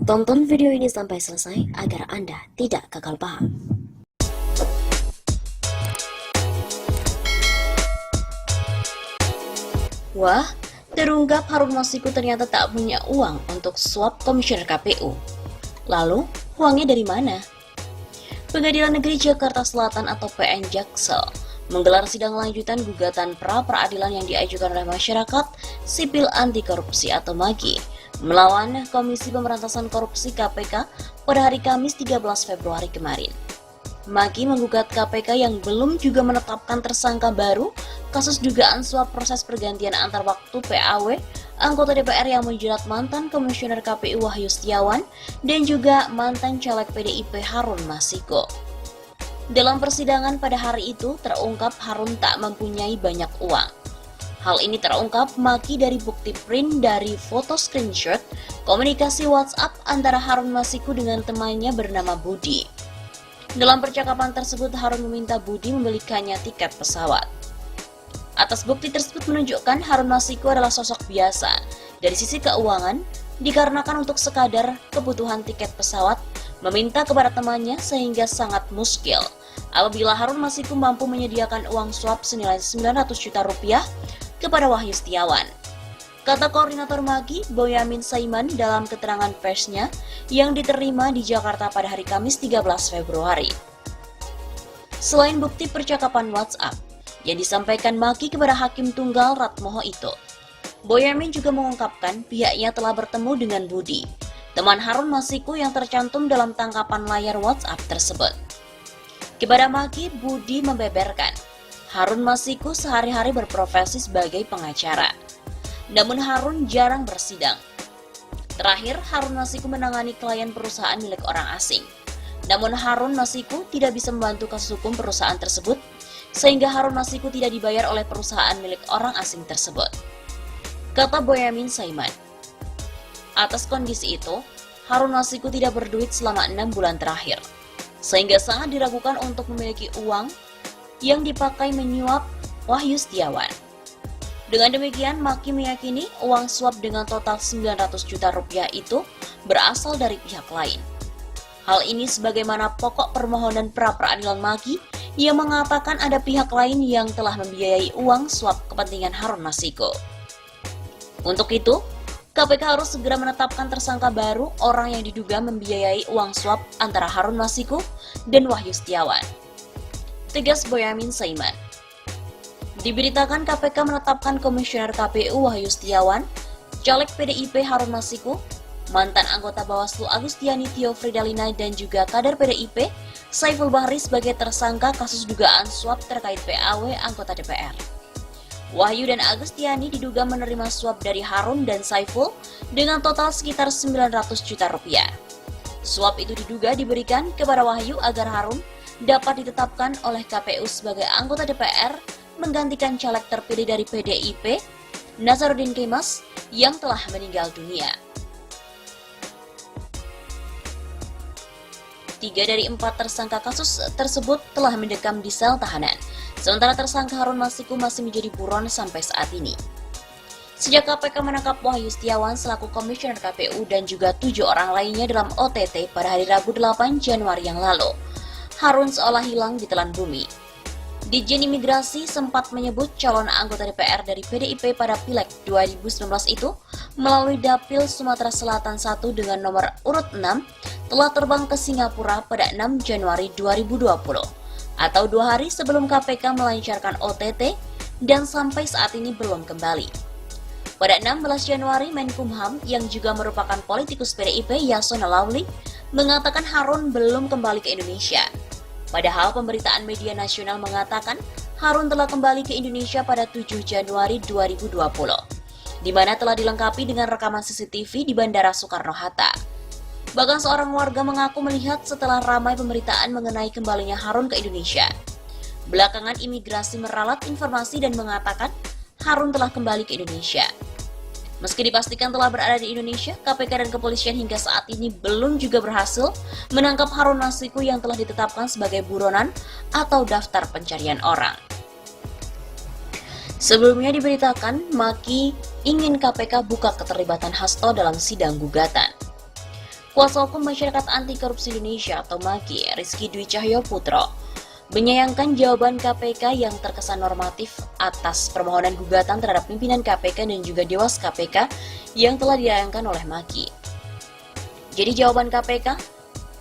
Tonton video ini sampai selesai agar Anda tidak gagal paham. Wah, terungkap Harun Masiku ternyata tak punya uang untuk suap komisioner KPU. Lalu, uangnya dari mana? Pengadilan Negeri Jakarta Selatan atau PN Jaksel menggelar sidang lanjutan gugatan pra-peradilan yang diajukan oleh masyarakat sipil anti korupsi atau MAGI melawan Komisi Pemberantasan Korupsi KPK pada hari Kamis 13 Februari kemarin. MAGI menggugat KPK yang belum juga menetapkan tersangka baru kasus dugaan suap proses pergantian antar waktu PAW anggota DPR yang menjerat mantan Komisioner KPU Wahyu Setiawan dan juga mantan caleg PDIP Harun Masiku. Dalam persidangan pada hari itu terungkap Harun tak mempunyai banyak uang. Hal ini terungkap MAGI dari bukti print dari foto screenshot komunikasi WhatsApp antara Harun Masiku dengan temannya bernama Budi. Dalam percakapan tersebut Harun meminta Budi membelikannya tiket pesawat. Atas bukti tersebut menunjukkan Harun Masiku adalah sosok biasa dari sisi keuangan dikarenakan untuk sekadar kebutuhan tiket pesawat meminta kepada temannya sehingga sangat muskil apabila Harun Masiku mampu menyediakan uang suap senilai 900 juta rupiah kepada Wahyu Setiawan. Kata koordinator MAGI, Boyamin Saiman dalam keterangan persnya yang diterima di Jakarta pada hari Kamis 13 Februari. Selain bukti percakapan WhatsApp yang disampaikan MAGI kepada Hakim Tunggal Ratmoho itu, Boyamin juga mengungkapkan pihaknya telah bertemu dengan Budi, teman Harun Masiku yang tercantum dalam tangkapan layar WhatsApp tersebut. Kepada MAGI, Budi membeberkan, Harun Masiku sehari-hari berprofesi sebagai pengacara. Namun Harun jarang bersidang. Terakhir, Harun Masiku menangani klien perusahaan milik orang asing. Namun Harun Masiku tidak bisa membantu kasus hukum perusahaan tersebut, sehingga Harun Masiku tidak dibayar oleh perusahaan milik orang asing tersebut. Kata Boyamin Saiman, atas kondisi itu, Harun Masiku tidak berduit selama 6 bulan terakhir, sehingga sangat diragukan untuk memiliki uang yang dipakai menyuap Wahyu Setiawan. Dengan demikian, MAGI meyakini uang suap dengan total 900 juta rupiah itu berasal dari pihak lain. Hal ini sebagaimana pokok permohonan pra-peradilan MAGI yang mengatakan ada pihak lain yang telah membiayai uang suap kepentingan Harun Masiku. Untuk itu, KPK harus segera menetapkan tersangka baru orang yang diduga membiayai uang suap antara Harun Masiku dan Wahyu Setiawan. Tegas Boyamin Saiman. Diberitakan KPK menetapkan Komisioner KPU Wahyu Setiawan, caleg PDIP Harun Masiku, mantan anggota Bawaslu Agustiani Tio Fridalina dan juga kader PDIP Saiful Bahri sebagai tersangka kasus dugaan suap terkait PAW anggota DPR. Wahyu dan Agustiani diduga menerima suap dari Harun dan Saiful dengan total sekitar 900 juta rupiah. Suap itu diduga diberikan kepada Wahyu agar Harun dapat ditetapkan oleh KPU sebagai anggota DPR menggantikan caleg terpilih dari PDIP, Nazarudin Kemas, yang telah meninggal dunia. 3 dari 4 tersangka kasus tersebut telah mendekam di sel tahanan, sementara tersangka Harun Masiku masih menjadi buron sampai saat ini. Sejak KPK menangkap Wahyu Setiawan selaku Komisioner KPU dan juga 7 orang lainnya dalam OTT pada hari Rabu 8 Januari yang lalu, Harun seolah hilang di telan bumi. Ditjen Imigrasi sempat menyebut calon anggota DPR dari PDIP pada Pileg 2019 itu melalui Dapil Sumatera Selatan 1 dengan nomor urut 6 telah terbang ke Singapura pada 6 Januari 2020 atau 2 hari sebelum KPK melancarkan OTT dan sampai saat ini belum kembali. Pada 16 Januari, Menkumham yang juga merupakan politikus PDIP Yasona Lawli mengatakan Harun belum kembali ke Indonesia. Padahal pemberitaan media nasional mengatakan Harun telah kembali ke Indonesia pada 7 Januari 2020, di mana telah dilengkapi dengan rekaman CCTV di Bandara Soekarno-Hatta. Bahkan seorang warga mengaku melihat setelah ramai pemberitaan mengenai kembalinya Harun ke Indonesia. Belakangan imigrasi meralat informasi dan mengatakan Harun telah kembali ke Indonesia. Meski dipastikan telah berada di Indonesia, KPK dan kepolisian hingga saat ini belum juga berhasil menangkap Harun Masiku yang telah ditetapkan sebagai buronan atau daftar pencarian orang. Sebelumnya diberitakan, MAGI ingin KPK buka keterlibatan Hasto dalam sidang gugatan. Kuasa Hukum Masyarakat Anti Korupsi Indonesia atau MAKI, Rizky Dwi Cahyoputro, menyayangkan jawaban KPK yang terkesan normatif atas permohonan gugatan terhadap pimpinan KPK dan juga Dewas KPK yang telah dilayangkan oleh MAKI. Jadi jawaban KPK,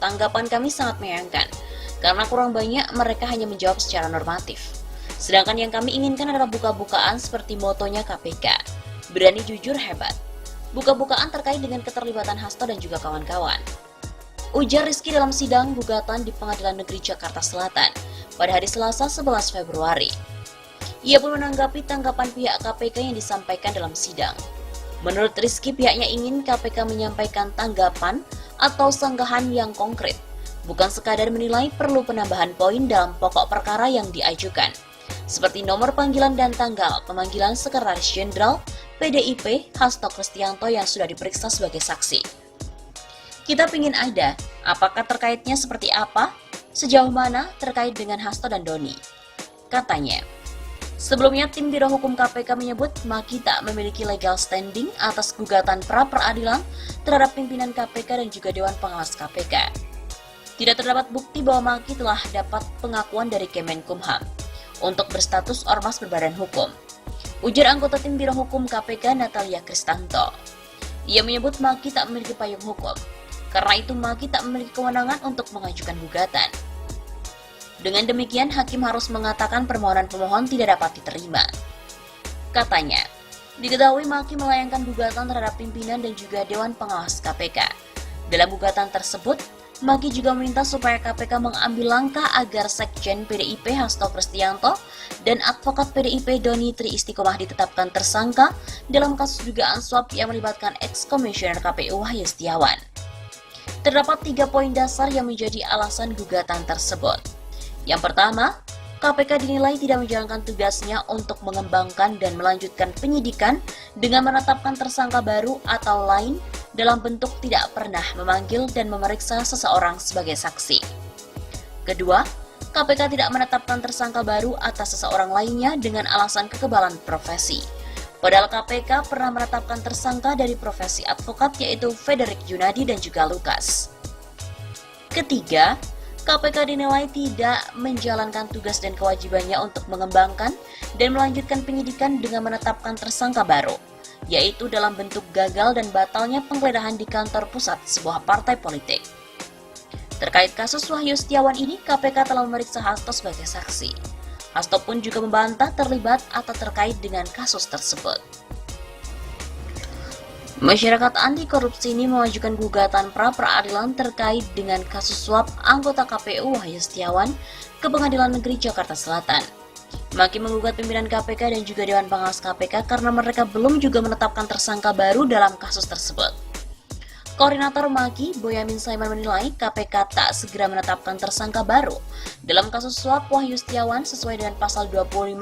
tanggapan kami sangat menyayangkan, karena kurang banyak mereka hanya menjawab secara normatif. Sedangkan yang kami inginkan adalah buka-bukaan seperti motonya KPK, berani jujur hebat. Buka-bukaan terkait dengan keterlibatan Hasto dan juga kawan-kawan. Ujar Rizky dalam sidang gugatan di Pengadilan Negeri Jakarta Selatan pada hari Selasa 11 Februari. Ia pun menanggapi tanggapan pihak KPK yang disampaikan dalam sidang. Menurut Rizky, pihaknya ingin KPK menyampaikan tanggapan atau sanggahan yang konkret, bukan sekadar menilai perlu penambahan poin dalam pokok perkara yang diajukan, seperti nomor panggilan dan tanggal pemanggilan Sekretaris Jenderal PDIP Hasto Kristianto yang sudah diperiksa sebagai saksi. Kita ingin ada, apakah terkaitnya seperti apa, sejauh mana terkait dengan Hasto dan Doni. Katanya, sebelumnya tim Biro Hukum KPK menyebut MAKI tak memiliki legal standing atas gugatan pra-peradilan terhadap pimpinan KPK dan juga Dewan Pengawas KPK. Tidak terdapat bukti bahwa MAKI telah dapat pengakuan dari Kemenkumham untuk berstatus ormas berbadan hukum. Ujar anggota tim Biro Hukum KPK Natalia Kristanto. Ia menyebut MAKI tak memiliki payung hukum, karena itu MAKI tak memiliki kewenangan untuk mengajukan gugatan. Dengan demikian, hakim harus mengatakan permohonan pemohon tidak dapat diterima. Katanya, diketahui MAKI melayangkan gugatan terhadap pimpinan dan juga Dewan Pengawas KPK. Dalam gugatan tersebut, MAKI juga meminta supaya KPK mengambil langkah agar Sekjen PDIP Hasto Kristianto dan advokat PDIP Doni Tri Istiqomah ditetapkan tersangka dalam kasus dugaan suap yang melibatkan ex-komisioner KPU Wahyu Setiawan. Terdapat 3 poin dasar yang menjadi alasan gugatan tersebut. Yang pertama, KPK dinilai tidak menjalankan tugasnya untuk mengembangkan dan melanjutkan penyidikan dengan menetapkan tersangka baru atau lain dalam bentuk tidak pernah memanggil dan memeriksa seseorang sebagai saksi. Kedua, KPK tidak menetapkan tersangka baru atas seseorang lainnya dengan alasan kekebalan profesi. Padahal KPK pernah menetapkan tersangka dari profesi advokat yaitu Frederick Yunadi dan juga Lukas. Ketiga, KPK dinilai tidak menjalankan tugas dan kewajibannya untuk mengembangkan dan melanjutkan penyidikan dengan menetapkan tersangka baru, yaitu dalam bentuk gagal dan batalnya penggeledahan di kantor pusat sebuah partai politik. Terkait kasus Wahyu Setiawan ini, KPK telah memeriksa Hasto sebagai saksi. Hasto pun juga membantah terlibat atau terkait dengan kasus tersebut. Masyarakat anti korupsi ini mengajukan gugatan pra-peradilan terkait dengan kasus suap anggota KPU Wahyu Setiawan ke Pengadilan Negeri Jakarta Selatan. MAKI menggugat pimpinan KPK dan juga Dewan Pengawas KPK karena mereka belum juga menetapkan tersangka baru dalam kasus tersebut. Koordinator MAKI, Boyamin Saiman menilai KPK tak segera menetapkan tersangka baru dalam kasus suap Wahyu Setiawan sesuai dengan pasal 25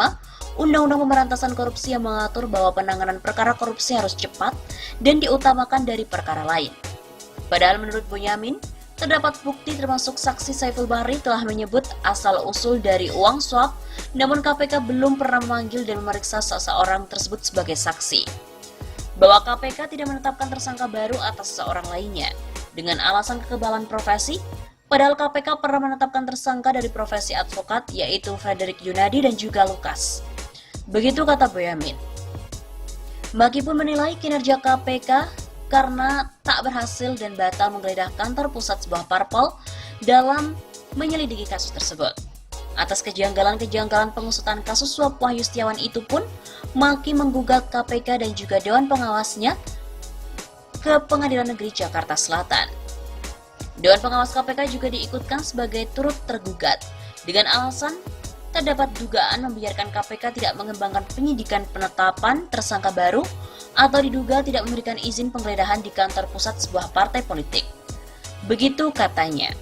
Undang-Undang Pemberantasan Korupsi yang mengatur bahwa penanganan perkara korupsi harus cepat dan diutamakan dari perkara lain. Padahal menurut Boyamin, terdapat bukti termasuk saksi Saiful Bahri telah menyebut asal-usul dari uang suap, namun KPK belum pernah memanggil dan memeriksa seseorang tersebut sebagai saksi. Bahwa KPK tidak menetapkan tersangka baru atas seseorang lainnya dengan alasan kekebalan profesi, padahal KPK pernah menetapkan tersangka dari profesi advokat yaitu Frederick Yunadi dan juga Lukas. Begitu kata Boyamin. MAKI pun menilai kinerja KPK karena tak berhasil dan batal menggeledah kantor pusat sebuah parpol dalam menyelidiki kasus tersebut. Atas kejanggalan-kejanggalan pengusutan kasus suap Wahyu Setiawan itu pun, MAKI menggugat KPK dan juga Dewan Pengawasnya ke Pengadilan Negeri Jakarta Selatan. Dewan Pengawas KPK juga diikutkan sebagai turut tergugat dengan alasan terdapat dugaan membiarkan KPK tidak mengembangkan penyidikan penetapan tersangka baru atau diduga tidak memberikan izin penggeledahan di kantor pusat sebuah partai politik. Begitu katanya.